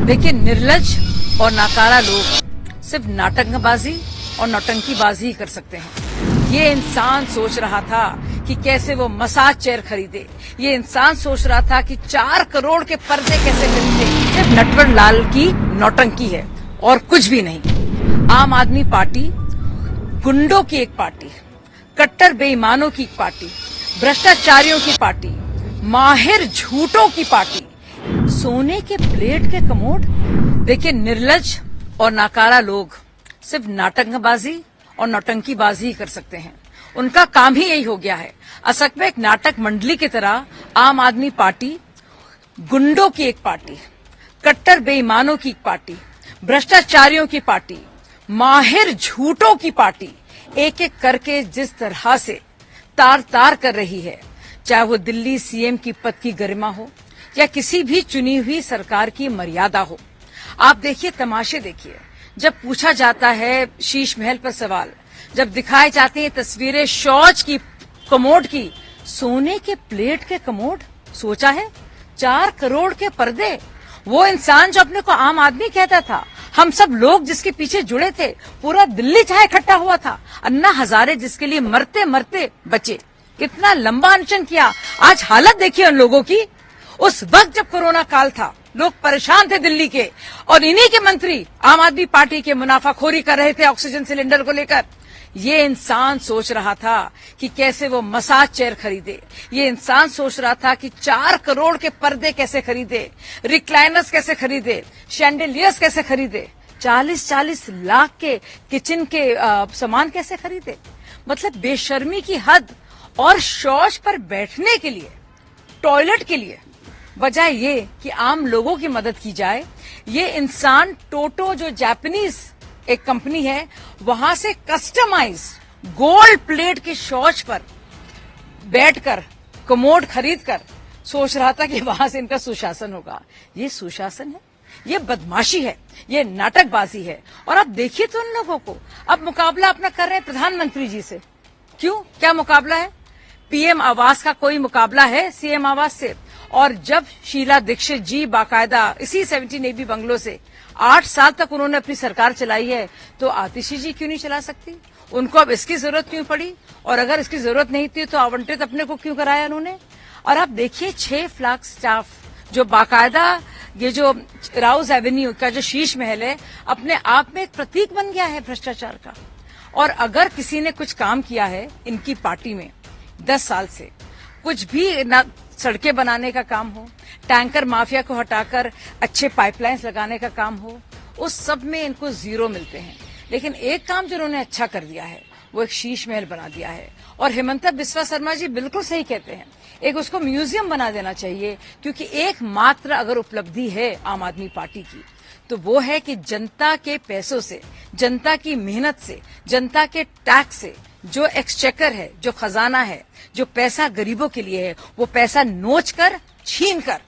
देखिए, निर्लज और नाकारा लोग सिर्फ नाटकबाजी और नौटंकीबाजी ही कर सकते हैं। ये इंसान सोच रहा था कि कैसे वो मसाज चेयर खरीदे। ये इंसान सोच रहा था कि 4 करोड़ के पर्दे कैसे खरीदे। सिर्फ नटवर लाल की नौटंकी है और कुछ भी नहीं। आम आदमी पार्टी गुंडों की एक पार्टी, कट्टर बेईमानों की एक पार्टी, भ्रष्टाचारियों की पार्टी, माहिर झूठों की पार्टी, सोने के प्लेट के कमोड। देखिए, निर्लज और नाकारा लोग सिर्फ नाटकबाजी और नौटंकीबाजी ही कर सकते हैं। उनका काम ही यही हो गया है। असल में एक नाटक मंडली की तरह आम आदमी पार्टी गुंडों की एक पार्टी, कट्टर बेईमानों की एक पार्टी, भ्रष्टाचारियों की पार्टी, माहिर झूठों की पार्टी एक एक करके जिस तरह से तार तार कर रही है, चाहे वो दिल्ली सीएम की पद की गरिमा हो या किसी भी चुनी हुई सरकार की मर्यादा हो। आप देखिए, तमाशे देखिए। जब पूछा जाता है शीश महल पर सवाल, जब दिखाई जाती हैं तस्वीरें शौच की, कमोड की, सोने के प्लेट के कमोड, सोचा है 4 करोड़ के पर्दे। वो इंसान जो अपने को आम आदमी कहता था, हम सब लोग जिसके पीछे जुड़े थे, पूरा दिल्ली चाहे इकट्ठा हुआ था, अन्ना हजारे जिसके लिए मरते मरते बचे, कितना लंबा अनशन किया। आज हालत देखिए उन लोगों की। उस वक्त जब कोरोना काल था, लोग परेशान थे दिल्ली के, और इन्हीं के मंत्री आम आदमी पार्टी के मुनाफाखोरी कर रहे थे ऑक्सीजन सिलेंडर को लेकर। ये इंसान सोच रहा था कि कैसे वो मसाज चेयर खरीदे। ये इंसान सोच रहा था कि 4 करोड़ के पर्दे कैसे खरीदे, रिक्लाइनर्स कैसे खरीदे, शैंडेलियर्स कैसे खरीदे, 40-40 लाख के किचन के सामान कैसे खरीदे। मतलब बेशर्मी की हद। और शौच पर बैठने के लिए, टॉयलेट के लिए, बजाय ये कि आम लोगों की मदद की जाए, ये इंसान टोटो जो जापानीज एक कंपनी है, वहां से कस्टमाइज गोल्ड प्लेट के शौच पर बैठकर, कमोड खरीदकर सोच रहा था कि वहां से इनका सुशासन होगा। ये सुशासन है? ये बदमाशी है, ये नाटकबाजी है। और आप देखिए तो उन लोगों को, अब मुकाबला अपना कर रहे हैं प्रधानमंत्री जी से। क्यों? क्या मुकाबला है? पीएम आवास का कोई मुकाबला है सीएम आवास से? और जब शीला दीक्षित जी बाकायदा इसी 17AB बंगलों से 8 साल तक उन्होंने अपनी सरकार चलाई है, तो आतिशी जी क्यों नहीं चला सकती? उनको अब इसकी जरूरत क्यों पड़ी? और अगर इसकी जरूरत नहीं थी तो आवंटित अपने को क्यों कराया उन्होंने? और आप देखिए 6 फ्लैग स्टाफ जो बाकायदा ये जो राउज एवेन्यू का जो शीश महल है, अपने आप में एक प्रतीक बन गया है भ्रष्टाचार का। और अगर किसी ने कुछ काम किया है इनकी पार्टी में 10 साल से, कुछ भी ना सड़कें बनाने का काम हो, टैंकर माफिया को हटाकर अच्छे पाइपलाइंस लगाने का काम हो, उस सब में इनको 0 मिलते हैं। लेकिन एक काम जो उन्होंने अच्छा कर दिया है, वो एक शीश महल बना दिया है। और हेमंता बिस्वा शर्मा जी बिल्कुल सही कहते हैं, एक उसको म्यूजियम बना देना चाहिए। क्योंकि एकमात्र अगर उपलब्धि है आम आदमी पार्टी की, तो वो है कि जनता के पैसों से, जनता की मेहनत से, जनता के टैक्स से जो एक्सचेकर है, जो खजाना है, जो पैसा गरीबों के लिए है, वो पैसा नोच कर, छीन कर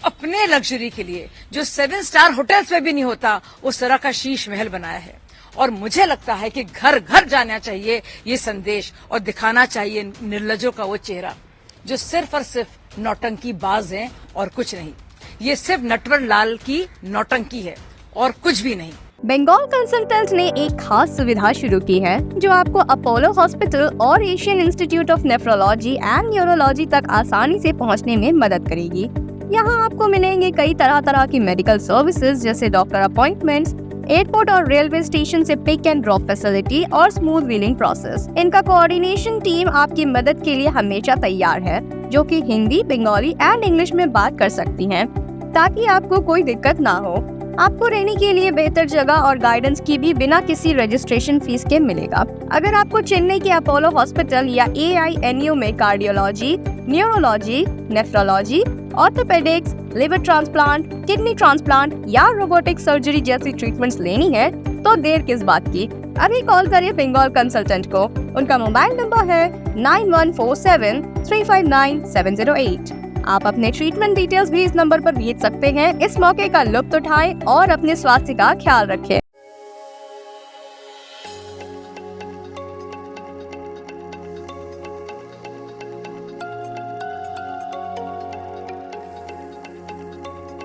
अपने लग्जरी के लिए, जो 7 स्टार होटल्स में भी नहीं होता, उस तरह का शीश महल बनाया है। और मुझे लगता है कि घर घर जाना चाहिए ये संदेश, और दिखाना चाहिए निर्लजों का वो चेहरा जो सिर्फ और सिर्फ नौटंकी बाज हैं और कुछ नहीं। ये सिर्फ नटवर लाल की नौटंकी है और कुछ भी नहीं। बंगाल कंसल्टेंट ने एक खास सुविधा शुरू की है जो आपको अपोलो हॉस्पिटल और Asian institute of nephrology and neurology तक आसानी से पहुंचने में मदद करेगी। यहां आपको मिलेंगे कई तरह की मेडिकल सर्विसेज जैसे डॉक्टर अपॉइंटमेंट्स, एयरपोर्ट और रेलवे स्टेशन से पिक एंड ड्रॉप फैसिलिटी और स्मूथ व्हीलिंग प्रोसेस। इनका कोऑर्डिनेशन टीम आपकी मदद के लिए हमेशा तैयार है, जो कि हिंदी, बंगाली एंड इंग्लिश में बात कर सकती हैं, ताकि आपको कोई दिक्कत ना हो। आपको रहने के लिए बेहतर जगह और गाइडेंस की भी बिना किसी रजिस्ट्रेशन फीस के मिलेगा। अगर आपको चेन्नई के अपोलो हॉस्पिटल या AINU में cardiology, neurology, nephrology, orthopaedics, liver transplant, kidney transplant या रोबोटिक सर्जरी जैसी ट्रीटमेंट्स लेनी है, तो देर किस बात की। अभी कॉल करें बंगाल कंसल्टेंट को। उनका मोबाइल नंबर है 9147359708। आप अपने ट्रीटमेंट डिटेल्स भी इस नंबर पर भेज सकते हैं। इस मौके का लुत्फ उठाएं और अपने स्वास्थ्य का ख्याल रखें।